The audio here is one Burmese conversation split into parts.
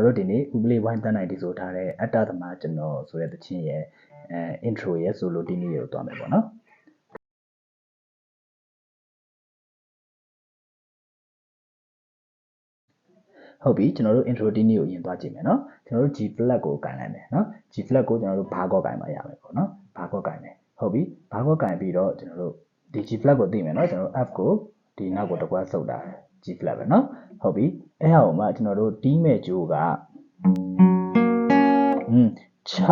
တော်တို့ဒီနေ့ဥပလေဝိုင်းတန်းနိုင်ဒီဆိုထားတဲ့အတ္တသမကျွန်တော်ဆိုတဲ့သချင်းရဲ့intro ရဲ့ solo ဒီနေ့ကိုသွားမယ်ပေါ့နော်ဟုတ်ပြီကျွန်တော်တို့ intro ဒီနေ့ကိုရင်သွားကြည့်မယ်နော်ကျွန်တော်တို့ G flag ကိုကင်လိုက်မယ်နော် G flag ကိုကျွန်တော်တို့ဘာကောကင်မှရမယ်ပေါ့နော်ဘာကောကင်မယ်ဟုတ်ပြီဘာကောကင်ပြီးတော့ကျွန်တော်တို့ဒီ G flag ကိုသိမယ်နော်ကျွန်တော်တို့ F ကိုဒီနောက်ကိုတစ်ခွက်ဆုပ်တာ G flag ပဲနော်ဟုတ်ပြီအဲ့ဟာကိုမှကျွန်တော်တို့တီးမဲ့ကြိုးက6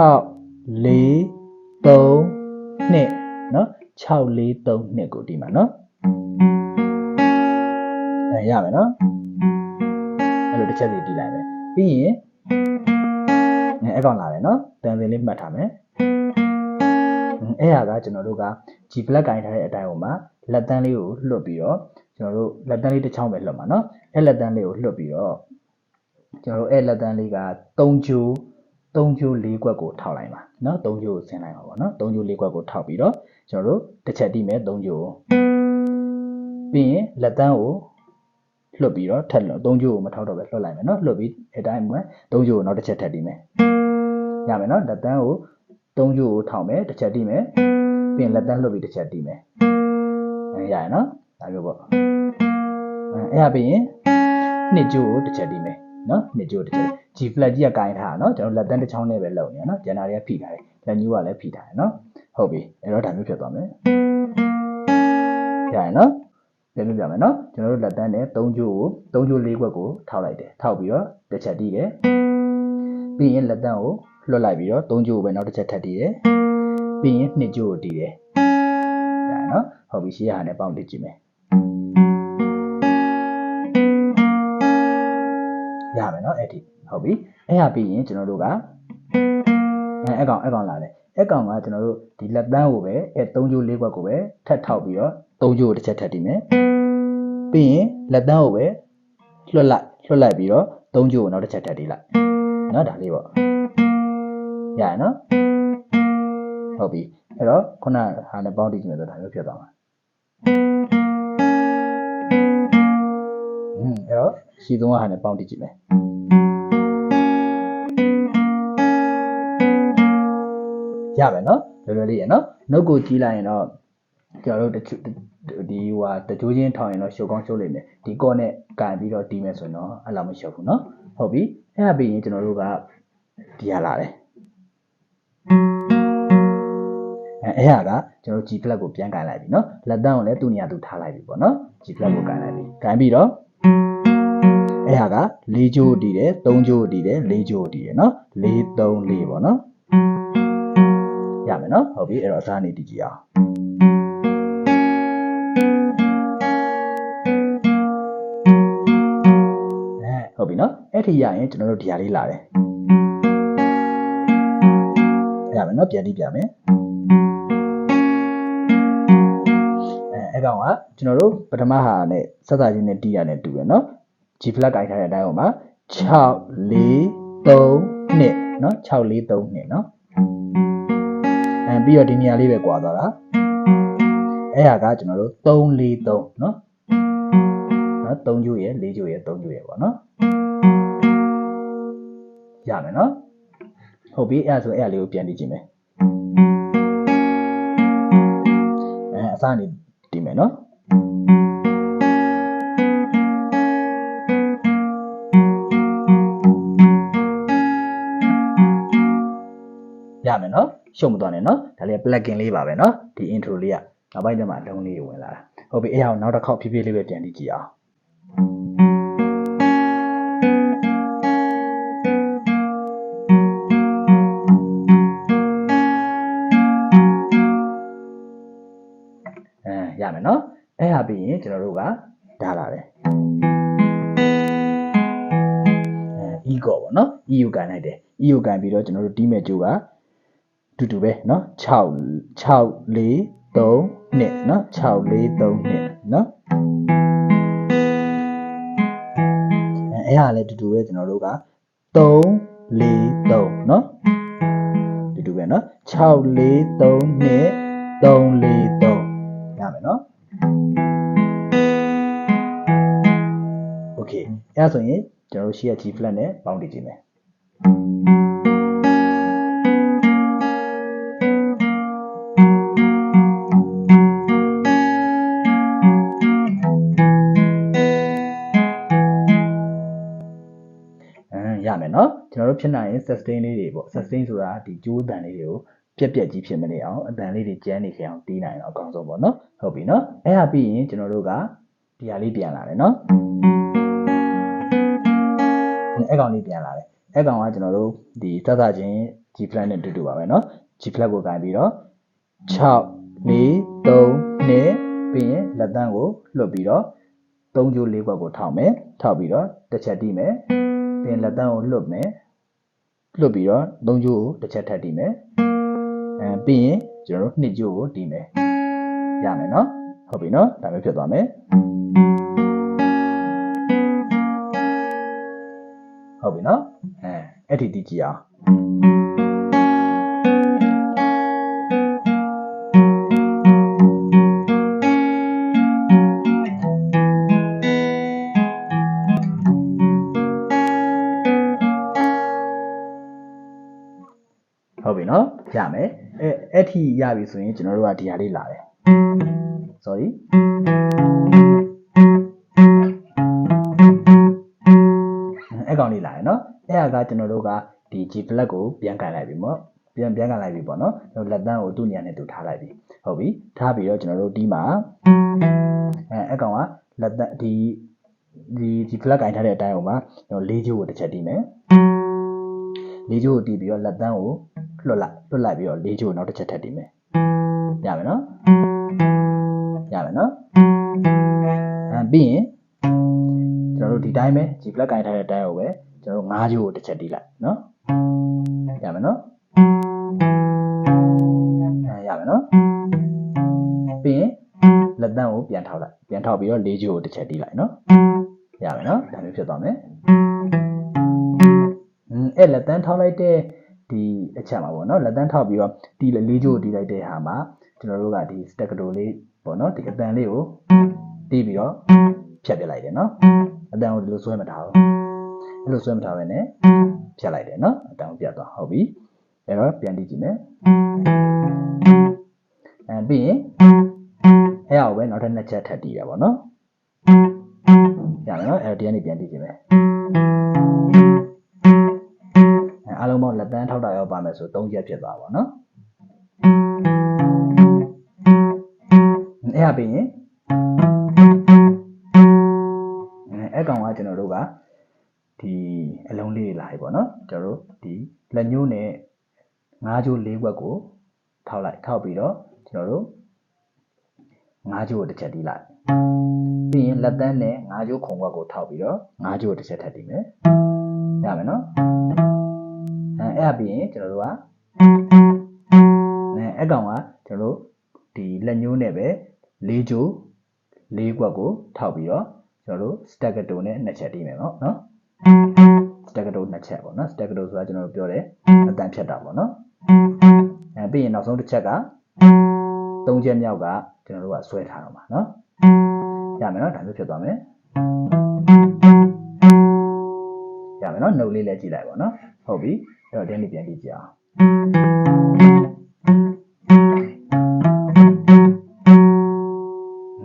4 3 2နော်6 4 3 2ကိုတီးမှာနော်ရမယ်နော်အဲ့လိုတစ်ချက်စီတီးလိုက်မယ်ပြီးရင်အဲ့ကောင်လာတယ်နော်တန်စင်လေးမှတ်ထားမယ်အဲ့ဟာကကျွန်တော်တို့က G flag ကင်ထားတဲ့အတိုင်းဟိုမှာလက်တန်းလေးကိုလွှတ်ပြီးတော့ကျွန်တော်တို့လက်တန်းလေးတစ်ချောင်းပဲလွှတ်မှာနော်အဲ့လက်တန်းလေးကိုလွှတ်ပြီးတော့ကျွန်တော်တို့အဲ့လက်တန်းလေးက3ကျိုး4ခွက်ကိုထောက်လိုက်ပါနော်3ကျိုးကိုဆင်းလိုက်ပါပေါ့နော်3ကျိုး4ခွက်ကိုထောက်ပြီးတော့ကျွန်တော်တို့တစ်ချက်တီးမယ်3ကျိုးပြီးရင်လက်တန်းကိုလွှတ်ပြီးတော့ထပ်လို့3ကျိုးကိုမထောက်တော့ပဲလွှတ်လိုက်မယ်နော်လွှတ်ပြီးအဲ့တိုင်းမှာ3ကျိုးကိုနောက်တစ်ချက်ထပ်တီးမယ်ရမယ်နော်လက်တန်းကို3ကျိုးကိုထောက်မယ်တစ်ချက်တီးမယ်ပြီးရင်လက်တန်းလွှတ်ပြီးတစ်ချက်တီးမယ်ရရနော်ဒါမျိုးပေါ့အဲ့ဒါပြီးရင်2ကျိုးကိုတစ်ချက်တီးမယ်နော်2ကျိုးတစ်ချက် G flag ကြီးကကင်ထားတာနော်ကျွန်တော်လက်တန်းတစ်ချောင်းနဲ့ပဲလုပ်နေရနော်ဂျန်နာတွေကဖိထားတယ်လက်ညှိုးကလည်းဖိထားတယ်နော်ဟုတ်ပြီအဲ့တော့ဒါမျိုးဖြစ်သွားမယ်ရရနော်ပြန်ပြမယ်နော်ကျွန်တော်တို့လက်တန်းနဲ့3ကျိုး4ခွက်ကိုထောက်လိုက်တယ်ထောက်ပြီးတော့တစ်ချက်တီးတယ်ပြီးရင်လက်တန်းကိုလွှတ်လိုက်ပြီးတော့3ကျိုးကိုပဲနောက်တစ်ချက်ထပ်တီးတယ်ပြီးရင်2ကျိုးကိုတီးတယ်ရရနော်ဟုတ်ပြီရှေ့ရဟာနဲ့ပေါင်းတီးကြည့်မယ်ရမယ်နော်အဲ့ဒီဟုတ်ပြီအဲ့ဟာပြီးရင်ကျွန်တော်တို့ကအဲ့ကောင်လာတယ်အဲ့ကောင်ကကျွန်တော်တို့ဒီလက်တန်းကိုပဲအဲ့3ကျိုး4ခွက်ကိုပဲထပ်ထောက်ပြီးတော့3ကျိုးကိုတစ်ချက်ထပ်တီးမယ်ပြီးရင်လက်တန်းကိုပဲလွှတ်လိုက်ပြီးတော့3ကျိုးကိုနောက်တစ်ချက်ထပ်တီးလိုက်နော်ဒါလေးပေါ့ရရနော်ဟုတ်ပြီအဲ့တော့ခုနဟာနဲ့ပေါင်းတီးကြည့်မယ်ဆိုဒါမျိုးဖြစ်သွားမှာအဲ့တော့ရှီသုံးဟာနဲ့ပေါင်းတီးကြည့်မယ်ရမယ်နော်လွယ်လွယ်လေးရနော်နှုတ်ကိုကြည့်လိုက်ရင်တော့ကျွန်တော်တို့ဒီဟိုဟာတကြိုးချင်းထောင်ရင်တော့ရှုပ်ကောင်းရှုပ်လိမ့်မယ်ဒီကော့နဲ့ကန်ပြီးတော့တီးမယ်ဆိုရင်တော့အဲ့လိုမရှုပ်ဘူးနော်ဟုတ်ပြီအဲ့ဒါပြီးရင်ကျွန်တော်တို့ကဒီရလာတယ်အဲ့ဟာကကျွန်တော် G flag ကိုပြန်ကန်လိုက်ပြီနော်လက်တန်းကိုလည်းသူ့နေရာသူထားလိုက်ပြီပေါ့နော် G flag ကိုကန်လိုက်ပြီကန်ပြီးတော့အဲ့ဟာက4ကျိုးတီးတယ်3ကျိုးတီးတယ်4ကျိုးတီးတယ်နော်4 3 4ပေါ့နော်ရမယ်နော်ဟုတ်ပြီအဲ့တော့အစားနေတီးကြည့်အောင်ဟုတ်ပြီနော်အဲ့ဒီရရင်ကျွန်တော်တို့ဒီဟာလေးလာတယ်ရမယ်နော်ပြန်တီးပြမယ်အဲ့ကောင်ကကျွန်တော်တို့ပထမဟာနဲ့စက်သားချင်းနဲ့တီးရတယ်တူတယ်နော် G flag ကိုင်ထားတဲ့အတိုင်းဟိုမှာ6 4 3 2နော်6 4 3 2နော်ပြီးတော့ဒီနေရာလေးပဲကွာသွားတာအဲ့ဟာကကျွန်တော်တို့3 4 3နော်3ကျိုးရယ်4ကျိုးရယ်3ကျိုးရယ်ပေါ့နော်ရမယ်နော်ဟုတ်ပြီအဲ့ဒါဆိုအဲ့ဒါလေးကိုပြန်တီးကြည့်မယ်အစားနေတီးမယ်နော်ရမယ်နော်ရှုံမသွားနဲ့နော်ဒါလေး plugin လေးပါပဲနော်ဒီ intro လေးကနောက်ပိုင်းကျမှအလုံးလေးဝင်လာတာဟုတ်ပြီအဲ့ဒါကိုနောက်တစ်ခေါက်ဖြည်းဖြည်းလေးပဲပြန်တီးကြည့်အောင်ရမယ်နော်အဲ့ဟာပြီးရင်ကျွန်တော်တို့ကဒါလာတယ်ego ပေါ့နော် EU ကန်လိုက်တယ် EU ကန်ပြီးတော့ကျွန်တော်တို့တီးမဲ့ကြိုးကတူပဲเนาะ6 4 3 2เนาะ6 4 3 2เนาะအဲ့ဟာလည်းတူပဲကျွန်တော်တို့က3 4 3เนาะတူပဲเนาะ6 4 3 2 3 4 3ရမယ်เนาะโอเคအဲ့ဒါဆိုရင် ကျွန်တော်တို့ရှိရ G flat နဲ့ပေါင်းတည်ကြည့်မယ်ရမယ်နော်ကျွန်တော်တို့ဖြစ်နိုင်ရင် sustain လေးတွေပေါ့ sustain ဆိုတာဒီကြိုးတန်လေးတွေကိုပြက်ကြီးဖြစ်မနေအောင်အတန်လေးတွေကျန်းနေခဲ့အောင်တီးနိုင်အောင်အကောင်းဆုံးပေါ့နော်ဟုတ်ပြီနော်အဲ့ဒါပြီးရင်ကျွန်တော်တို့ကဒီဟာလေးပြန်လာတယ်နော်အဲ့ကောင်လေးပြန်လာတယ်အဲ့ကောင်ကကျွန်တော်တို့ဒီသက်သာချင်း G flat နဲ့တူပါပဲနော် G flat ကိုကင်ပြီးတော့6 4 3 2ပြီးရင်လက်တန်းကိုလွတ်ပြီးတော့3ကြိုး4ခွက်ကိုထောက်မယ်ထောက်ပြီးတော့တစ်ချက်တီးမယ်ပြီးရင်လက်တန်းကိုလွတ်မယ်လွတ်ပြီးတော့3ကြိုးကိုတစ်ချက်ထပ်တီးမယ်ပြီးရင်ကျွန်တော်တို့2ကြိုးကိုတီးမယ်ရမယ်နော်ဟုတ်ပြီနော်ဒါမျိုးဖြစ်သွားမယ်ဟုတ်ပြီနော်အဲ့ဒီတီးကြည့်အောင်ဟုတ်ပြီနော်ရမယ်အဲ့ထိရပြီဆိုရင်ကျွန်တော်တို့ကဒီဟာလေးလာတယ် sorry အဲ့ကောင်လေးလာတယ်နော်အဲ့ဒါကကျွန်တော်တို့ကဒီ G flat ကိုပြန်ကန်လိုက်ပြီပေါ့ပြန်ကန်လိုက်ပြီပေါ့နော်ကျွန်တော်လက်တန်းကိုသူ့နေရာနဲ့သူထားလိုက်ပြီဟုတ်ပြီထားပြီးတော့ကျွန်တော်တို့ဒီမှာအဲ့ကောင်ကလက်တန်းဒီ G flat ကင်ထားတဲ့အတိုင်းဟိုမှာကျွန်တော်၄ချိုးကိုတစ်ချက်တီးမယ်၄ချိုးကိုတီးပြီးတော့လက်တန်းကိုလွတ်လိုက်ပြီးတော့၄ချိုးနောက်တစ်ချက်ထပ်တီးမယ်ရမယ်နော်ပြီးရင်ကျွန်တော်တို့ဒီတိုင်းပဲ G flat ကင်ထားတဲ့အတိုင်းကိုပဲကျွန်တော်တို့၅ချိုးကိုတစ်ချက်တီးလိုက်နော်ရမယ်နော်ရမယ်နော်ပြီးရင်လက်တန်းကိုပြန်ထောက်ပြီးတော့၄ချိုးကိုတစ်ချက်တီးလိုက်နော်ရမယ်နော်ဒါမျိုးဖြစ်သွားမယ်အဲ့လက်တန်းထောက်လိုက်တဲ့ဒီအချက်မှာပေါ့နော်လက်တန်းထောက်ပြီးတော့တီး၄ချိုးကိုတီးလိုက်တဲ့ဟာမှာကျွန်တော်တို့ကဒီ staccato လေးပေါ့နော်ဒီအတန်လေးကိုတီးပြီးတော့ဖြတ်ပြလိုက်တယ်နော်အတန်ကိုဒီလိုဆွဲမထားဘူးအဲ့လိုဆွဲမထားဘဲနဲ့ဖြတ်လိုက်တယ်နော်အတန်ကိုပြတ်သွားဟုတ်ပြီအဲ့တော့ပြန်တီးကြည့်မယ်ပြီးရင်အဲ့ဟာကိုပဲနောက်ထပ်2ချက်ထပ်တီးရပါတော့နော်ရမယ်နော်အဲ့တော့ဒီကနေပြန်တီးကြည့်မယ်အားလုံးပေါင်းလက်တန်းထောက်တာရောက်ပါမယ်ဆို3ချက်ဖြစ်သွားပါတော့နော်အဲ့ဟာပြီးရင်အဲ့ကောင်ကကျွန်တော်တို့ကဒီအလုံးလေးတွေလာပြီပေါ့နော်ကျွန်တော်တို့ဒီလက်ညှိုးနဲ့5ကြိုး4ခွက်ကိုထောက်ပြီးတော့ကျွန်တော်တို့5ကြိုးကိုတစ်ချက်တီးလိုက်ပြီးရင်လက်တန်းနဲ့5ကြိုးခုံခွက်ကိုထောက်ပြီးတော့5ကြိုးကိုတစ်ချက်ထပ်တီးမယ်ရမယ်နော်အဲ့ပြီးရင်ကျွန်တော်တို့ကအဲ့ကောင်ကကျွန်တော်တို့ဒီလက်ညှိုးနဲ့ပဲ4ကြိုး4ခွက်ကိုထောက်ပြီးတော့ကျွန်တော်တို့ staccato နဲ့2ချက်တီးမယ်ပေါ့နော် staccato 2ချက်ပေါ့နော် staccato ဆိုတာကျွန်တော်တို့ပြောတယ်အတန်ဖြတ်တာပေါ့နော်ပြီးရင်နောက်ဆုံးတစ်ချက်က3ချက်မြောက်ကကျွန်တော်တို့ကဆွဲထားတော့မှာနော်ရမယ်နော်ဒါမျိုးဖြစ်သွားမယ်ရမယ်နော်နှုတ်လေးလည်းကြည့်လိုက်ပါနော်ဟုတ်ပြီအဲ့တော့ဒီနေ့ပြန်ကြည့်ကြအောင်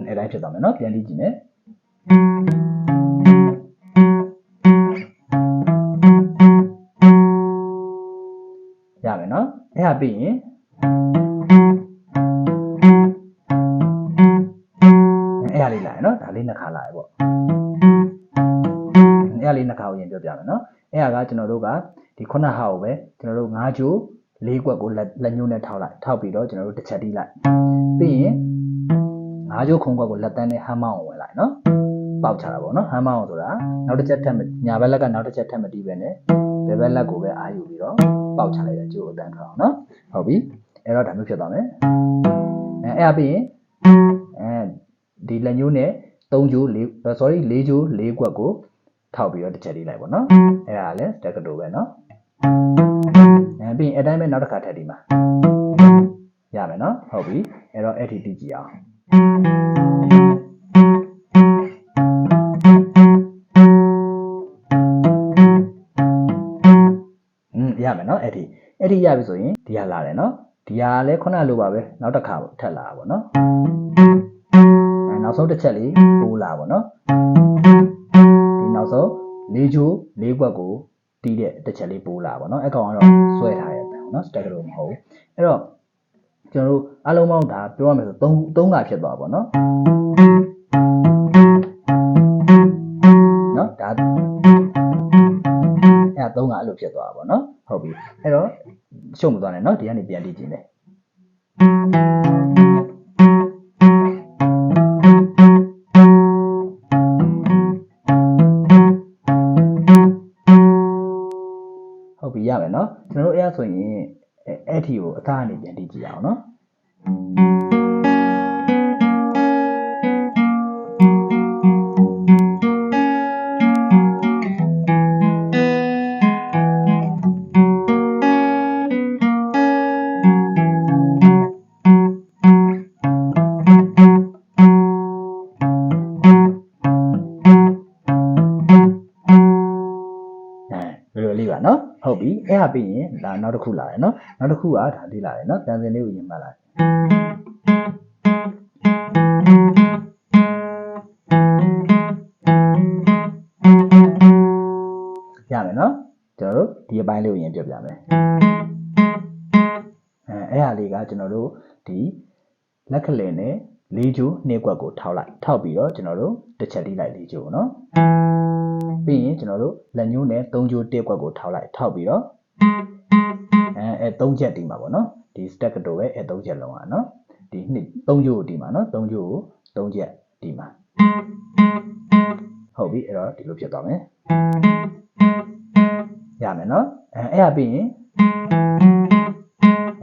အဲ့တိုင်းဖြစ်သွားမယ်နော်ပြန်ကြည့်ကြည့်မယ်ရမယ်နော်အဲ့ဒါပြီးရင်အဲ့ဒါလေးလာရနော်ဒါလေးနှစ်ခါလာရပေါ့အဲ့ဒါလေးနှစ်ခါကိုရင်ပြောပြမယ်နော်အဲ့ဒါကကျွန်တော်တို့ကဒီခုနဟာကိုပဲကျွန်တော်တို့5ကြိုး4ခွက်ကိုလက်ညှိုးနဲ့ထောက်ပြီးတော့ကျွန်တော်တို့တစ်ချက်တီးလိုက်ပြီးရင်5ကြိုးခုံခွက်ကိုလက်တန်းနဲ့ဟမ်းမောင်းဝင်လိုက်နော်ပေါက်ချတာပေါ့နော်ဟမ်းမောင်းဆိုတာနောက်တစ်ချက်ထပ်ညာဘက်လက်ကနောက်တစ်ချက်ထပ်မတီးပဲနဲ့ဘယ်ဘက်လက်ကိုပဲအာယူပြီးတော့ပေါက်ချလိုက်တဲ့ကြိုးအတန်းထွက်အောင်နော်ဟုတ်ပြီအဲ့တော့ဒါမျိုးဖြစ်သွားမယ်အဲ့ဒါပြီးရင်ဒီလက်ညှိုးနဲ့3ကြိုး4 sorry 4ကြိုး4ခွက်ကိုထောက်ပြီးတော့တစ်ချက်တီးလိုက်ပေါ့နော်အဲ့ဒါလည်း staccato ပဲနော်ပြီးရင်အတိုင်းပဲနောက်တစ်ခါထပ်တီးမှာရမယ်နော်ဟုတ်ပြီအဲ့တော့အဲ့ဒီတီးကြည့်အောင် မယ်နော်အဲ့ဒီရပြီဆိုရင်ဒီဟာလာတယ်နော်ဒီဟာလည်းခုနလိုပါပဲနောက်တစ်ခါထပ်လာပါပေါ့နော်နောက်ဆုံးတစ်ချက်လေးပိုးလာပါပေါ့နော်ဒီနောက်ဆုံး၄ချိုး၄ကွက်ကိုတီးတဲ့တစ်ချက်လေးပိုးလာပါပေါ့နော်အဲ့ကောင်ကတော့ဆွဲထားရတဲ့ပေါ့နော် stack လို့မဟုတ်ဘူးအဲ့တော့ကျွန်တော်တို့အလုံးပေါင်းဒါပြောရမယ်ဆို3ခါဖြစ်သွားပါပေါ့နော်နော်ဒါအဲ့3ခါအဲ့လိုဖြစ်သွားပါပေါ့နော်ဟုတ်ပြီအဲ့တော့ရှုံမသွားနဲ့နော်ဒီကနေပြန်တီးကြည့်မယ်ဟုတ်ပြီရမယ်နော်ကျွန်တော်တို့အဲ့ဆိုရင်အဲ့ထီကိုအသားအနေပြန်တီးကြည့်အောင်နော်နော်ဟုတ်ပြီအဲ့ဟာပြီးရင်ဒါနောက်တစ်ခုလာတယ်နော်နောက်တစ်ခုကဒါလေးလာတယ်နော်တန်စင်လေးကိုရင်မှတ်လိုက်ရမယ်နော်ကျွန်တော်တို့ဒီအပိုင်းလေးကိုရင်ပြပြမယ်အဲ့ဟာလေးကကျွန်တော်တို့ဒီလက်ကလေးနဲ့၄ချိုး2ကွက်ကိုထောက်လိုက်ထောက်ပြီးတော့ကျွန်တော်တို့တစ်ချက်တီးလိုက်၄ချိုးနော်ပြီးရင်ကျွန်တော်တို့လက်ညှိုးနဲ့3ချိုး1ကွက်ကိုထောက်လိုက်ထောက်ပြီးတော့3ချက်တီးမှာပေါ့နော်ဒီ stack တို့ပဲ3ချက်လုံးอ่ะနော်ဒီ3ချိုးကိုတီးမှာနော်3ချိုးကို3ချက်တီးမှာဟုတ်ပြီအဲ့တော့ဒီလိုဖြစ်သွားမယ်ရမယ်နော်အဲ့ဟာပြီးရင်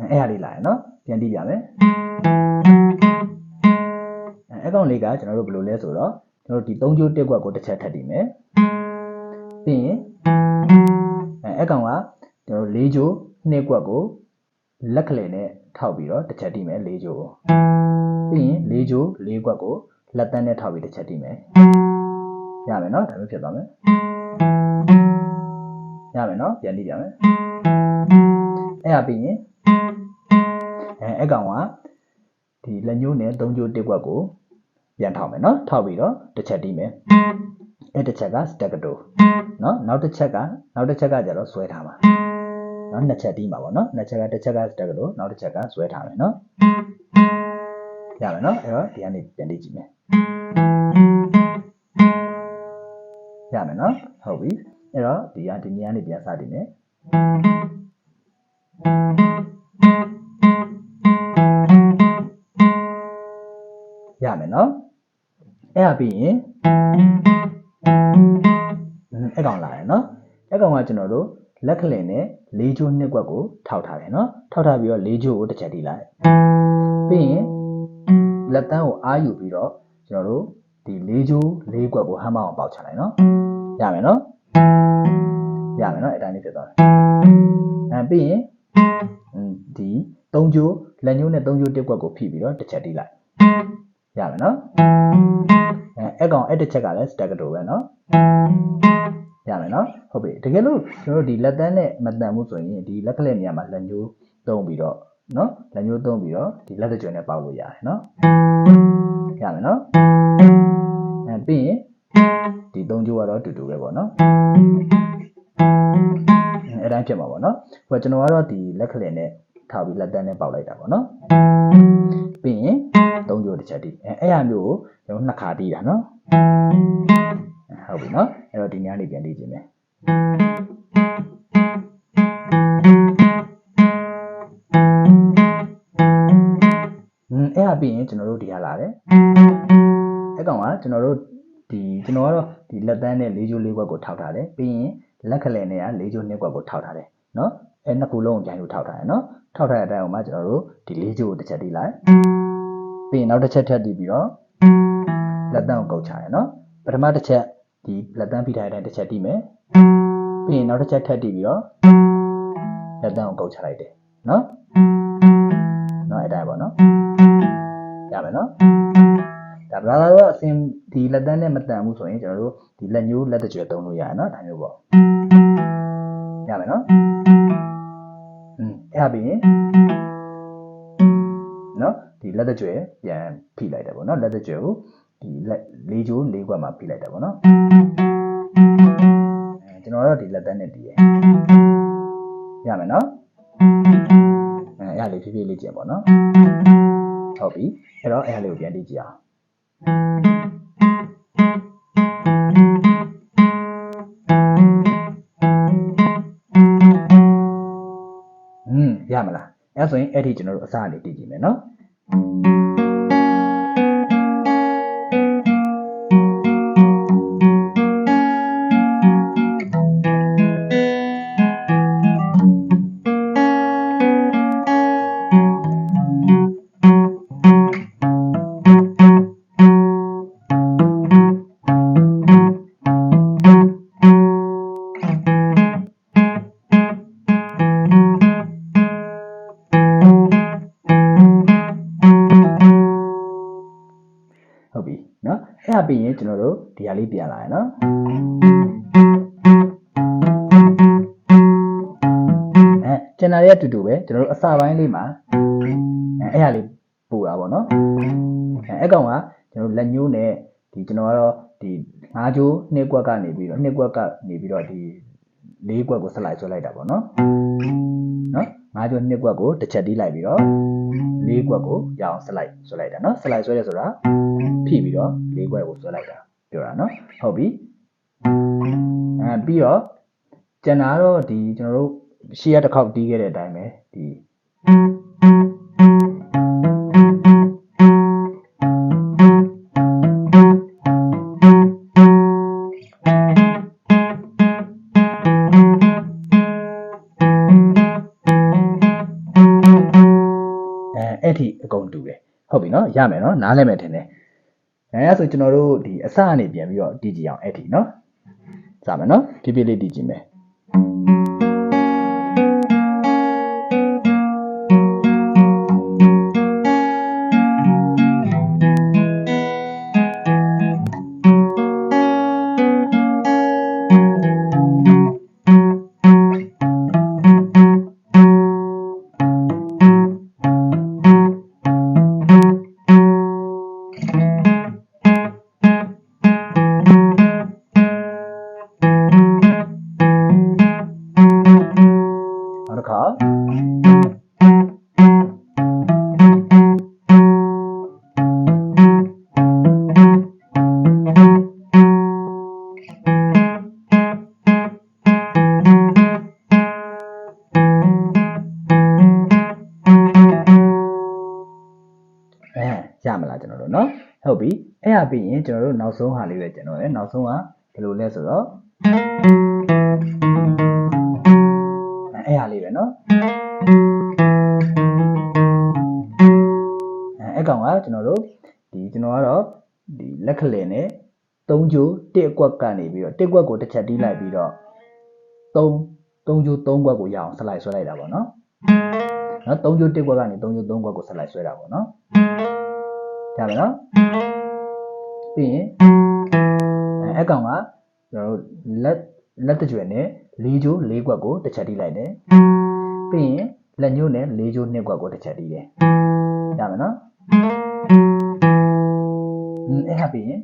အဲ့ဟာလေးလာရနော်ပြန်တီးပြမယ်အဲ့ကောင်လေးကကျွန်တော်တို့ဘယ်လိုလဲဆိုတော့ကျွန်တော်တို့ဒီ3ချိုး1ကွက်ကိုတစ်ချက်ထပ်တီးမယ်ပြီးရင်အဲ့ကောင်ကကျွန်တော်4ချိုး2ကွက်ကိုလက်ကလေးနဲ့ထောက်ပြီးတော့တစ်ချက်တီးမယ်4ချိုးကိုပြီးရင်4ချိုး4ကွက်ကိုလက်တန်းနဲ့ထောက်ပြီးတစ်ချက်တီးမယ်ရမယ်နော်ဒါမျိုးဖြစ်သွားမယ်ရမယ်နော်ပြန်တီးပြမယ်အဲ့ဒါပြီးရင်အဲ့ကောင်ကဒီလက်ညှိုးနဲ့3ချိုး1ကွက်ကိုပြန်ထောက်မယ်နော်ထောက်ပြီးတော့တစ်ချက်တီးမယ်အဲ့တစ်ချက်က stack တို့နော်နောက်တစ်ချက်ကကျတော့ဆွဲထားမှာနော်နှစ်ချက်တီးမှာပေါ့နော်နှစ်ချက်ကတစ်ချက်က stack တို့နောက်တစ်ချက်ကဆွဲထားမယ်နော်ရမယ်နော်အဲ့တော့ဒီကနေပြန်တီးကြည့်မယ်ရမယ်နော်ဟုတ်ပြီအဲ့တော့ဒီနေရာနေပြန်စတည်မယ်ရမယ်နော်အဲ့ဒါပြီးရင်အဲ့ကောင်လာရယ်နော်အဲ့ကောင်ကကျွန်တော်တို့လက်ကလင်နဲ့၄ချိုး2ကွက်ကိုထောက်ထားတယ်နော်ထောက်ထားပြီးတော့၄ချိုးကိုတစ်ချက်တီးလိုက်ပြီးရင်လက်တန်းကိုအားယူပြီးတော့ကျွန်တော်တို့ဒီ၄ချိုး၄ကွက်ကိုဟမ်းမအောင်ပေါက်ချလိုက်နော်ရမယ်နော်အဲ့တိုင်းလေးဖြစ်သွားတယ်ပြီးရင်ဒီ3ချိုးလက်ညှိုးနဲ့3ချိုး1ကွက်ကိုဖိပြီးတော့တစ်ချက်တီးလိုက်ရမယ်နော်အဲ့ကောင်အဲ့တစ်ချက်ကလည်း stack တို့ပဲနော်ရမယ်နော်ဟုတ်ပြီတကယ်လို့ကျွန်တော်တို့ဒီလက်တန်းနဲ့မတန်ဘူးဆိုရင်ဒီလက်ကလေးနေရာမှာလက်ညှိုးသုံးပြီးတော့နော်လက်ညှိုးသုံးပြီးတော့ဒီလက်တကြွနဲ့ပေါက်လို့ရတယ်နော်ရမယ်နော်ပြီးရင်ဒီ3ချိုးကတော့တူတူပဲပေါ့နော်အဲ့တိုင်းဖြစ်မှာပေါ့နော်ဟိုကျွန်တော်ကတော့ဒီလက်ကလေးနဲ့ထောက်ပြီးလက်တန်းနဲ့ပေါက်လိုက်တာပေါ့နော်ပြီးရင်3ချိုးတစ်ချက်တီးအဲ့ဟာမျိုးကိုကျွန်တော်2ခါတီးတာနော်ဟုတ်ပြီနော်အဲ့တော့ဒီညနေပြန်တီးခြင်းပဲအဲ့ဟာပြီးရင်ကျွန်တော်တို့ဒီဟာလာတယ်အဲ့ကောင်ကကျွန်တော်ကတော့ဒီလက်တန်းနဲ့4ချိုး4ကွက်ကိုထောက်ထားတယ်ပြီးရင်လက်ကလေးနဲ့က4ချိုး2ကွက်ကိုထောက်ထားတယ်နော်အဲ့နှစ်ခုလုံးကိုပြန်လို့ထောက်ထားတယ်နော်ထောက်ထားတဲ့အတိုင်းအောင်မှကျွန်တော်တို့ဒီ4ချိုးကိုတစ်ချက်တီးလိုက်ပြီးရင်နောက်တစ်ချက်ထပ်တီးပြီးတော့လက်တန်းကိုကုတ်ချရတယ်နော်ပထမတစ်ချက်ဒီလက်တန်းဖိထားတဲ့အတိုင်းတစ်ချက်တီးမယ်ပြီးရင်နောက်တစ်ချက်ထပ်တီးပြီးတော့လက်တန်းကိုကုတ်ချလိုက်တယ်နော်အဲ့တိုင်းပေါ့နော်ရမယ်နော်ဒါဗလာလာတော့အစင်ဒီလက်တန်းနဲ့မတန်ဘူးဆိုရင်ကျွန်တော်တို့ဒီလက်ညှိုးလက်တကြွသုံးလို့ရတယ်နော်ဒါမျိုးပေါ့ရမယ်နော် အဲ့ဒါပြီးရင်နော်ဒီလက်တကြွယ်ပြန်ဖိလိုက်တယ်ပေါ့နော်လက်တကြွယ်ကိုဒီလက်လေးကျိုးလေးခွက်မှာဖိလိုက်တယ်ပေါ့နော်ကျွန်တော်တို့ဒီလက်သက်နဲ့တည်ရမယ်နော်အဲ့ဒါလေးဖြည်းဖြည်းလေးကျင်ပေါ့နော်ဟုတ်ပြီအဲ့တော့အဲ့ဒါလေးကိုပြန်တည်ကြည့်အောင်ရမလားအဲ့ဆိုရင်အဲ့ဒီကျွန်တော်တို့အစအနေတည်ကြည့်မယ်နော်ဟုတ်ပြီเนาะအဲ့ဒါပြီးရင်ကျွန်တော်တို့ဒီဟာလေးပြန်လာရနော်ကျန်တာတွေအတူတူပဲကျွန်တော်တို့အစပိုင်းလေးမှာအဲ့ဟာလေးပို့တာပေါ့နော်အဲ့ကောင်ကကျွန်တော်လက်ညှိုးနဲ့ဒီကျွန်တော်ကတော့ဒီ5ကျိုး2ကွက်ကနေပြီးတော့2ကွက်ကနေပြီးတော့ဒီ4ကွက်ကိုဆက်လိုက်ဆွဲလိုက်တာပေါ့နော်5ကျိုး2ကွက်ကိုတစ်ချက်တီးလိုက်ပြီးတော့4ကွက်ကိုရအောင်ဆက်လိုက်ဆွဲလိုက်တာနော်ဆက်လိုက်ဆွဲရဆိုတာဖိပြီးတော့4ကွက်ကိုဆွဲလိုက်တာပြောတာနော်ဟုတ်ပြီပြီးတော့ကျန်တာတော့ဒီကျွန်တော်တို့ရှေ့ရတစ်ခေါက်တီးခဲ့တဲ့အတိုင်းပဲဒီအဲ့ဒီအကုန်တူတယ်ဟုတ်ပြီနော်ရမယ်နော်နားလည်မယ်ထင်တယ်အဲ့ဆိုကျွန်တော်တို့ဒီအစအနေပြန်ပြီးတော့တည်ကြည့်အောင်အဲ့ဒီနော်စမယ်နော်ဖြည်းဖြည်းလေးတည်ကြည့်မယ်ရမလားကျွန်တော်တို့เนาะဟုတ်ပြီအဲ့ဒါပြီးရင်ကျွန်တော်တို့နောက်ဆုံးဟာလေးပဲကျွန်တော်လည်းနောက်ဆုံးကဘယ်လိုလဲဆိုတော့အဲ့ဟာလေးပဲเนาะအဲ့ကောင်ကကျွန်တော်တို့ဒီကျွန်တော်ကတော့ဒီလက်ခလင်နဲ့3ကျိုး1အကွက်ကနေပြီးတော့1ကွက်ကိုတစ်ချက်တီးလိုက်ပြီးတော့3ကျိုး3ကွက်ကိုရအောင်ဆက်လိုက်ဆွဲလိုက်တာပေါ့เนาะ3ကျိုး1ကွက်ကနေ3ကျိုး3ကွက်ကိုဆက်လိုက်ဆွဲတာပေါ့เนาะရမယ်နော်ပြီးရင်အဲ့ကောင်ကကျွန်တော်တို့လက်တကြွယ်နဲ့4ကျိုး4ကွက်ကိုတစ်ချက်တီးလိုက်တယ်ပြီးရင်လက်ညှိုးနဲ့4ကျိုး2ကွက်ကိုတစ်ချက်တီးတယ်ရမယ်နော်အဲ့ဟာပြီးရင်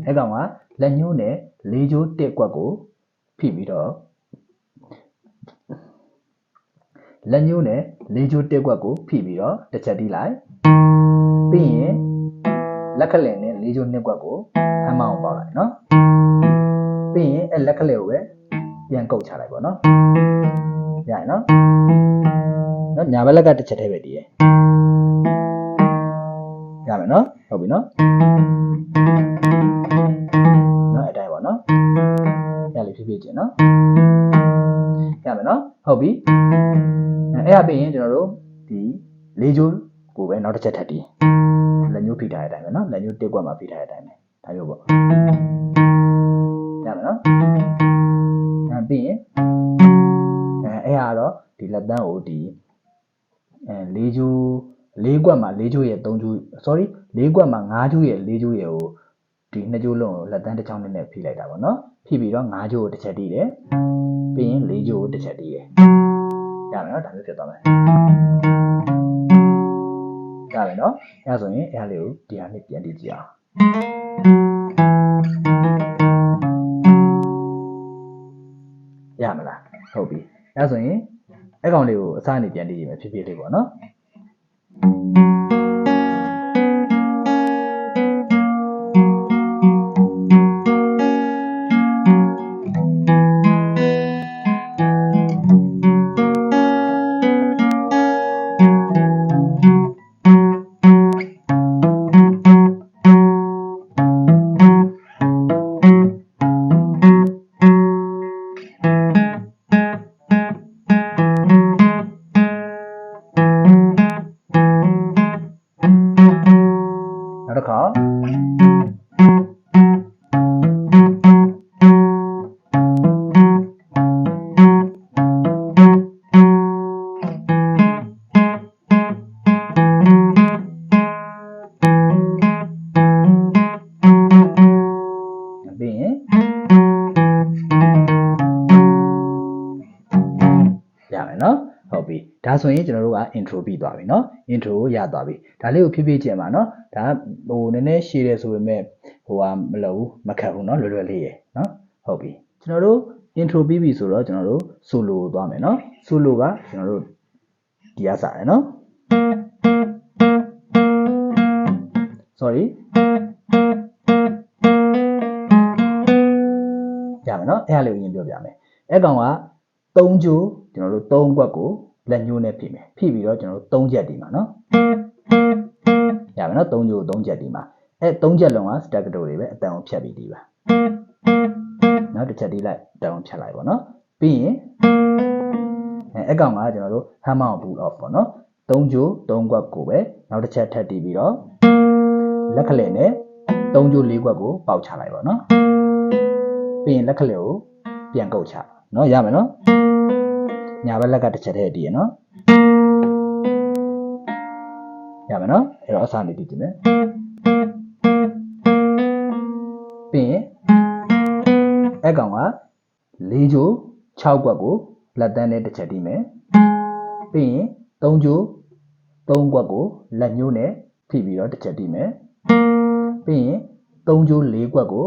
အဲ့ကောင်ကလက်ညှိုးနဲ့4ကျိုး1ကွက်ကိုဖိပြီးတော့လက်ညှိုးနဲ့4ကျိုး1ကွက်ကိုဖိပြီးတော့တစ်ချက်တီးလိုက်ပြီးရင်လက်ခလင်နဲ့4ကျိုး2ကွက်ကိုဟမ်းမအောင်ပေါက်လိုက်နော်ပြီးရင်အဲ့လက်ခလင်ကိုပဲပြန်ကုတ်ချလိုက်ပေါ့နော်ရရင်နော်ညာဘက်လက်ကတစ်ချက်တည်းပဲတည်ရမယ်နော်ဟုတ်ပြီနော်အဲ့တိုင်းပေါ့နော်ရလေးဖြည်းဖြည်းကျင်နော်ရမယ်နော်ဟုတ်ပြီအဲ့ဒါပြီးရင်ကျွန်တော်တို့ဒီ4ကျိုးကိုပဲနောက်တစ်ချက်ထပ်တည်လက်ညှိုးဖိထားတဲ့အတိုင်းပဲနော်လက်ညှိုး1ကွက်မှာဖိထားတဲ့အတိုင်းပဲဒါမျိုးပေါ့ရမယ်နော်ပြီးရင်အဲ့ဟာတော့ဒီလက်သန်းကိုဒီ4ကျိုး4ကွက်မှာ4ကျိုးရဲ့3ကျိုး sorry 4ကွက်မှာ5ကျိုးရဲ့4ကျိုးရဲ့ကို ဒီနှစ်ကျိုးလုံးကိုလက်တန်းတစ်ချောင်းနဲ့ဖိလိုက်တာပေါ့နော်ဖိပြီးတော့၅ကျိုးကိုတစ်ချက်တီးတယ်ပြီးရင်၄ကျိုးကိုတစ်ချက်တီးတယ်ရမယ်နော်ဒါမျိုးဖြစ်သွားမယ်ရမယ်နော်အဲဆိုရင်အဲ့ဒါလေးကိုဒီဟာနဲ့ပြန်တီးကြည့်အောင်ရမလားဟုတ်ပြီအဲဆိုရင်အကောင်လေးကိုအစားအနေပြန်တီးကြည့်မယ်ဖြစ်ဖြစ်လေးပေါ့နော်ဒါဆိုရင်ကျွန်တော်တို့က intro ပြီးသွားပြီเนาะ intro ကိုရသွားပြီဒါလေးကိုဖြည်းဖြည်းကြည့်မှာเนาะဒါဟိုနည်းနည်းရှည်တယ်ဆိုပေမဲ့ဟိုကမလို့မခက်ဘူးเนาะလွယ်လွယ်လေးရယ်เนาะဟုတ်ပြီကျွန်တော်တို့ intro ပြီးပြီဆိုတော့ကျွန်တော်တို့ solo ကိုသွားမယ်เนาะ solo ကကျွန်တော်တို့ဒီအစားရယ်เนาะ sorry ရမယ်เนาะအဲ့ဒါလေးကိုရင်ပြောပြမယ်အဲ့ကောင်က3ကျိုးကျွန်တော်တို့3ကွက်ကိုလက်ညှိုးနဲ့ဖိမယ်ဖိပြီးတော့ကျွန်တော်တို့3ချက်ဒီမှာเนาะရမယ်เนาะ3ကျိုး3ချက်ဒီမှာအဲ3ချက်လုံးက staccato တွေပဲအတန်ကိုဖြတ်ပြီးဒီပါเนาะတစ်ချက်ဒီလိုက်အတန်ကိုဖြတ်လိုက်ပါเนาะပြီးရင်အကောင်ကကျွန်တော်တို့ hammer on pull off ပေါ့เนาะ3ကျိုး3ကွက်ကိုပဲနောက်တစ်ချက်ထပ်တီးပြီးတော့လက်ကလေးနဲ့3ကျိုး4ကွက်ကိုပေါက်ချလိုက်ပါเนาะပြီးရင်လက်ကလေးကိုပြန်ကုတ်ချเนาะရမယ်เนาะညာဘက်လက်ကတစ်ချက်တည်းတည်ရနော်ရမယ်နော်အဲ့တော့အစားနေတည်ကြည့်မယ်ပြီးရင်အဲ့ကောင်က4ကျိုး6ကွက်ကိုလက်တန်းနဲ့တစ်ချက်တည်မယ်ပြီးရင်3ကျိုး3ကွက်ကိုလက်ညှိုးနဲ့ဖိပြီးတော့တစ်ချက်တည်မယ်ပြီးရင်3ကျိုး4ကွက်ကို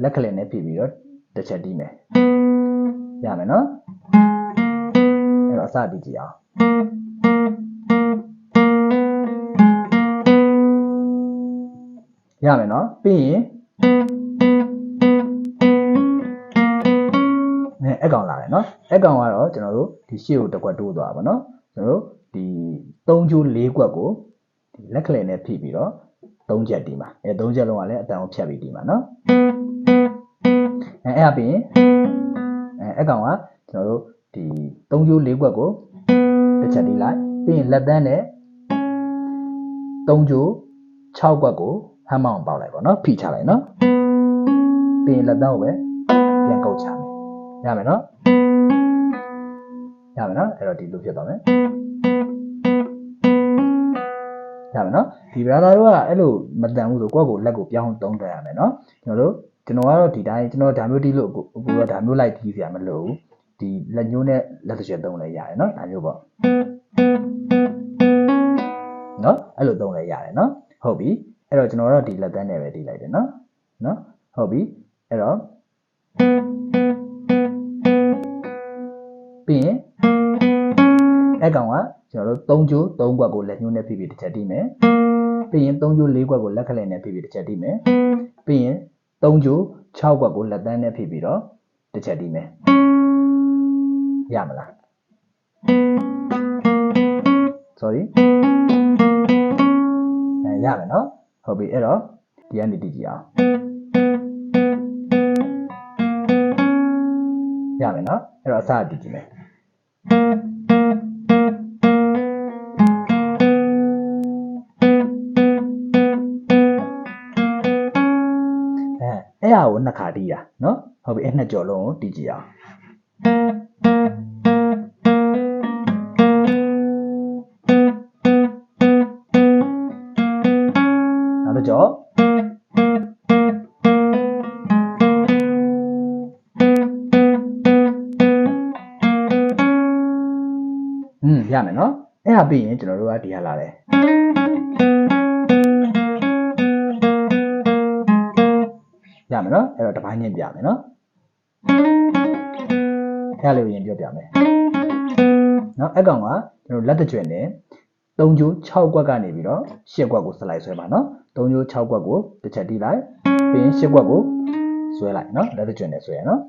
လက်ကလေးနဲ့ဖိပြီးတော့တစ်ချက်တည်မယ်ရမယ်နော်အစတည်ကြည့်အောင်ရမယ်နော်ပြီးရင်အကောင်လာတယ်နော်အကောင်ကတော့ကျွန်တော်တို့ဒီရှေ့ကိုတစ်ကွက်တိုးသွားပါနော်ကျွန်တော်တို့ဒီ3ကျိုး4ကွက်ကိုဒီလက်ကလေးနဲ့ဖိပြီးတော့3ချက်တီးမှာ3ချက်လုံးကလည်းအတန်ကိုဖြတ်ပြီးတီးမှာနော်အဲ့ဒါပြီးရင်အကောင်ကကျွန်တော်တို့ဒီ3ကျိုး4ကွက်ကိုတစ်ချက်တီးလိုက်ပြီးရင်လက်တန်းနဲ့3ကျိုး6ကွက်ကိုဟမ်းမောင်းပေါက်လိုက်ပါနော်ဖိချလိုက်နော်ပြီးရင်လက်တန်းကိုပဲပြန်ကုတ်ချမယ်ရမယ်နော်ရမယ်နော်အဲ့တော့ဒီလိုဖြစ်သွားမယ်ရမယ်နော်ဒီ brother တို့ကအဲ့လိုမတန်ဘူးဆိုကိုယ့်ကိုလက်ကိုပြောင်းသုံးတက်ရမယ်နော်ကျွန်တော်ကတော့ဒီတိုင်းကျွန်တော်ဒါမျိုးတီးလို့အခုတော့ဒါမျိုးလိုက်တီးစရာမလိုဘူးဒီလက်ညှိုးနဲ့လက်တစ်ချက်သုံးလဲရတယ်နော်ဒါမျိုးပေါ့နော်အဲ့လိုသုံးလဲရတယ်နော်ဟုတ်ပြီအဲ့တော့ကျွန်တော်တို့ဒီလက်တန်းနဲ့ပဲတီးလိုက်တယ်နော်ဟုတ်ပြီအဲ့တော့ပြီးရင်အဲ့ကောင်ကကျွန်တော်တို့3ကျိုး3ကွက်ကိုလက်ညှိုးနဲ့ဖိပြီးတစ်ချက်တီးမယ်ပြီးရင်3ကျိုး4ကွက်ကိုလက်ခလက်နဲ့ဖိပြီးတစ်ချက်တီးမယ်ပြီးရင်3ကျိုး6ကွက်ကိုလက်တန်းနဲ့ဖိပြီးတော့တစ်ချက်တီးမယ်ရမလား sorry ရမယ်နော်ဟုတ်ပြီအဲ့တော့ဒီကနေတီးကြည့်အောင်ရမယ်နော်အဲ့တော့အစားတီးကြည့်မယ်အဲ့ဟာကိုနှစ်ခါတီးတာနော်ဟုတ်ပြီအဲ့နှစ်ကြော်လုံးကိုတီးကြည့်အောင်နောက်တစ်ကြော် ရမယ်နော်အဲ့ဒါပြီးရင်ကျွန်တော်တို့ကဒီဟာလာတယ်ရမယ်နော်အဲ့တော့တစ်ပိုင်းချင်းပြမယ်နော်အဲ့လိုရင်ပြောပြမယ်နော်အဲ့ကောင်ကကျွန်တော်လက်တကြွနဲ့3ကျိုး6ကွက်ကနေပြီးတော့10ကွက်ကိုစလိုက်ဆွဲပါနော်3ကျိုး6ကွက်ကိုတစ်ချက်တီးလိုက်ပြီးရင်10ကွက်ကိုဆွဲလိုက်နော်လက်တကြွနဲ့ဆွဲရနော်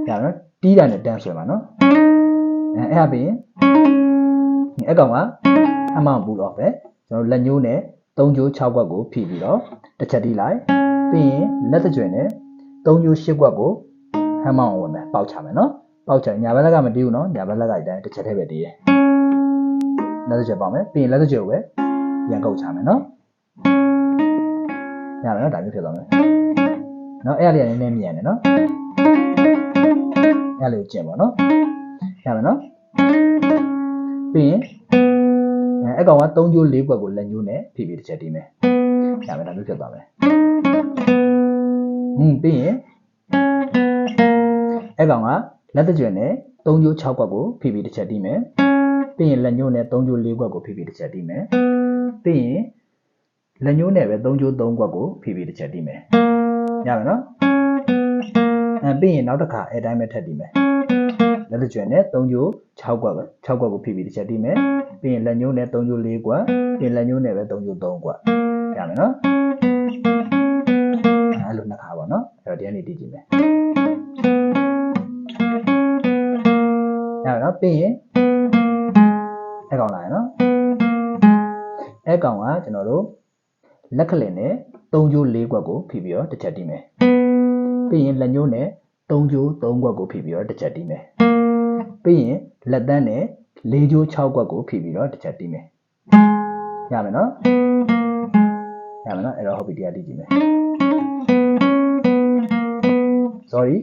ရမယ်နော်တီးတာနဲ့တန်းဆွဲပါနော်အဲ့ဒါပြီးရင်အဲ့ကောင်ကအမောင်ပူတော့ပဲကျွန်တော်လက်ညှိုးနဲ့3ကျိုး6ကွက်ကိုဖိပြီးတော့တစ်ချက်တီးလိုက်ပြီးရင်လက်တကြွနဲ့3ကျိုး10ကွက်ကိုဟမ်းမောင်ဝင်မယ်ပေါက်ချမယ်နော်ပေါက်ချညာဘက်လက်ကမတီးဘူးနော်ညာဘက်လက်ကဒီတိုင်းတစ်ချက်တည်းပဲတီးတယ်လက်တကြွပေါက်မယ်ပြီးရင်လက်တကြွကိုပဲပြန်ကုတ်ချမယ်နော်ရမယ်နော်ဒါမျိုးဖြစ်သွားမယ်နော်အဲ့ဒါလေးကနည်းနည်းမြန်တယ်နော်အဲ့လိုကျင့်ပါနော်ရမယ်နော်ပြီးရင်အဲ့ကောင်က3ကျိုး4ကွက်ကိုလက်ညှိုးနဲ့ဖိပြီးတစ်ချက်တီးမယ်ရမယ်ဒါမျိုးဖြစ်သွားမယ်ပြီးရင်အဲ့ကောင်ကလက်တကြွနဲ့3ကျိုး6ကွက်ကိုဖိပြီးတစ်ချက်တီးမယ်ပြီးရင်လက်ညှိုးနဲ့3ကျိုး4ကွက်ကိုဖိပြီးတစ်ချက်တီးမယ်ပြီးရင်လက်ညှိုးနဲ့ပဲ3ကျိုး3ကွက်ကိုဖိပြီးတစ်ချက်တီးမယ်ရမယ်နော်ပြီးရင်နောက်တစ်ခါအဲ့တိုင်းပဲထပ်တီးမယ်လက်တကြွနဲ့3ကျိုး6ကွက်ကိုဖိပြီးတစ်ချက်တီးမယ်ပြီးရင်လက်ညှိုးနဲ့3ကျိုး4ကွက်ပြီးရင်လက်ညှိုးနဲ့ပဲ3ကျိုး3ကွက်ရမယ်နော်အဲ့လိုနှစ်ခါပါနော်အဲ့တော့ဒီကနေတီးကြည့်မယ်ရမယ်နော်ပြီးရင်အဲ့ကောင်လာရနော်အဲ့ကောင်ကကျွန်တော်တို့လက်ကလင်နဲ့3ကျိုး4ကွက်ကိုဖိပြီးတော့တစ်ချက်တီးမယ်ပြီးရင်လက်ညှိုးနဲ့3ကျိုး3ကွက်ကိုဖိပြီးတော့တစ်ချက်တီးမယ်ပြီးရင်လက်သန်းနဲ့4ကျိုး6ကွက်ကိုဖိပြီးတော့တစ်ချက်တီးမယ်ရမယ်နော်ရမယ်နော်အဲ့တော့ဟုတ်ပြီတရားတီးကြည့်မယ် sorry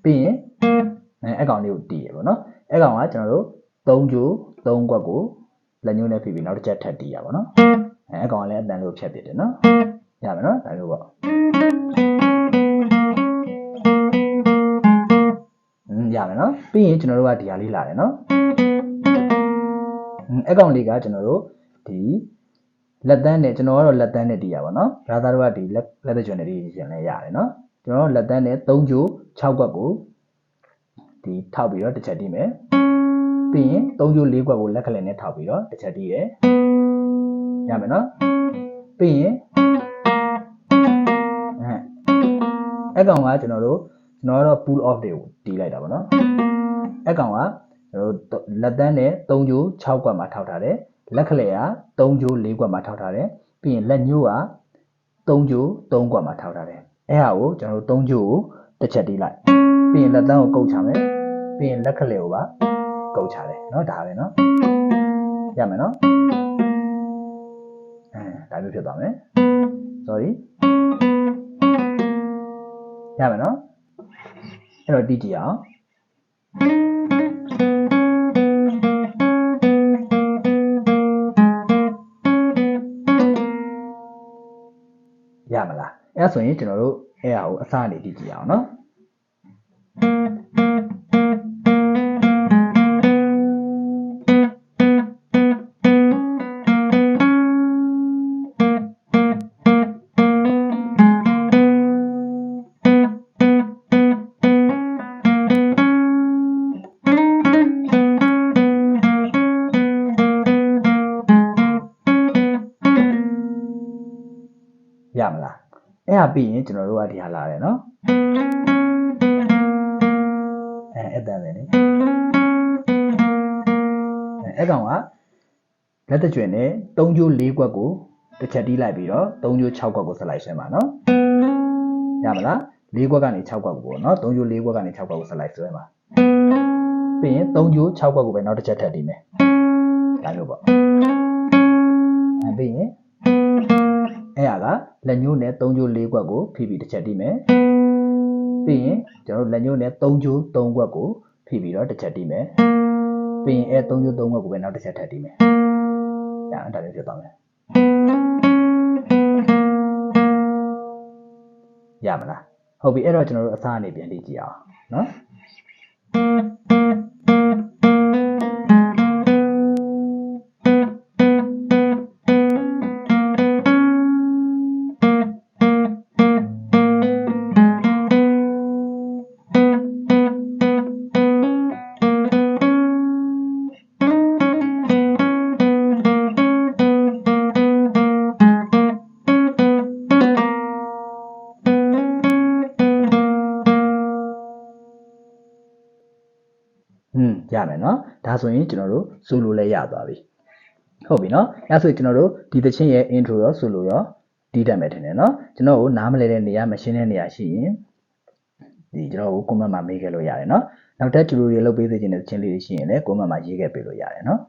ပြီးရင်အဲ့ကောင်လေးကိုတီးရပေါ့နော်အဲ့ကောင်ကကျွန်တော်တို့3ကျိုး3ကွက်ကိုလက်ညှိုးနဲ့ဖိပြီးနောက်တစ်ချက်ထပ်တီးရပါတော့အဲ့ကောင်ကလည်းအတန်လို့ဖြတ်ပြတယ်နော်ရမယ်နော်ဒါမျိုးပေါ့ရမယ်နော်ပြီးရင်ကျွန်တော်တို့ကဒီဟာလေးလာတယ်နော်အဲ့ကောင်လေးကကျွန်တော်တို့ဒီလက်သန်းနဲ့ကျွန်တော်ကတော့လက်သန်းနဲ့တီးရပါတော့ဘရာသာတို့ကဒီလက်သက်ကျွန်းနဲ့တီးရင်လည်းရတယ်နော်ကျွန်တော်တို့လက်သန်းနဲ့3ကျိုး6ကွက်ကိုဒီထောက်ပြီးတော့တစ်ချက်တီးမယ်ပြီးရင်3ကျိုး4ကွက်ကိုလက်ကလင်နဲ့ထောက်ပြီးတော့တစ်ချက်တီးရရမယ်နော်ပြီးရင်အဲ့ကောင်ကကျွန်တော်တို့pull off တွေကိုတီးလိုက်တာပေါ့နော်အဲ့ကောင်ကကျွန်တော်တို့လက်သန်းနဲ့3ကျိုး6ကွက်မှာထောက်ထားတယ်လက်ကလင်က3ကျိုး4ကွက်မှာထောက်ထားတယ်ပြီးရင်လက်ညှိုးက3ကျိုး3ကွက်မှာထောက်ထားတယ်အဲ့ဟာကိုကျွန်တော်တို့3ကျိုးကိုတစ်ချက်တီးလိုက်ပြီးရင်လက်သန်းကိုကုတ်ချမယ်ပြီးရင်လက်ကလင်ကိုပါကုတ်ချတယ်เนาะဒါပဲเนาะရမယ်เนาะဒါမျိုးဖြစ်သွားမယ် sorry ရမယ်เนาะအဲ့တော့တီးကြည့်အောင်ရမလားအဲ့ဆိုရင်ကျွန်တော်တို့အဲ့ဟာကိုအစအနေတီးကြည့်အောင်เนาะရမလားအဲ့ဒါပြီးရင်ကျွန်တော်တို့ကဒီဟာလာတယ်เนาะအဲ့တန်းတယ်လေအဲ့ကောင်ကလက်တကြွနဲ့3ကျိုး4ကွက်ကိုတစ်ချက်တီးလိုက်ပြီးတော့3ကျိုး6ကွက်ကိုဆက်လိုက်ဆွဲမှာเนาะရမလား4ကွက်ကနေ6ကွက်ကိုပေါ့เนาะ3ကျိုး4ကွက်ကနေ6ကွက်ကိုဆက်လိုက်ဆွဲမှာပြီးရင်3ကျိုး6ကွက်ကိုပဲနောက်တစ်ချက်ထပ်တီးမယ်ဒါမျိုးပေါ့ပြီးရင်အဲ့ဟာကလက်ညှိုးနဲ့3ကျိုး4ကွက်ကိုဖိပြီးတစ်ချက်တီးမယ်ပြီးရင်ကျွန်တော်တို့လက်ညှိုးနဲ့3ကျိုး3ကွက်ကိုဖိပြီးတော့တစ်ချက်တီးမယ်ပြီးရင်3ကျိုး3ကွက်ကိုပဲနောက်တစ်ချက်ထပ်တီးမယ်ဒါမျိုးဖြစ်သွားမယ်ရမလား ဟုတ်ပြီအဲ့တော့ကျွန်တော်တို့အစားအနေပြန်ကြည့်အောင်နော်ရမယ်နော်ဒါဆိုရင်ကျွန်တော်တို့ဆိုလိုလဲရသွားပြီဟုတ်ပြီနော်အဲ့ဆိုကျွန်တော်တို့ဒီသချင်းရဲ့ intro ရောဆိုလိုရောတီးတတ်မယ်ထင်တယ်နော်ကျွန်တော်ကိုနားမလည်တဲ့နေရာမရှင်းတဲ့နေရာရှိရင်ဒီကျွန်တော်ကို comment မှာမေးခဲ့လို့ရတယ်နော်နောက်ထပ် tutorial လုပ်ပေးစေချင်တဲ့သချင်းလေးတွေရှိရင်လည်း comment မှာရေးခဲ့ပေးလို့ရတယ်နော်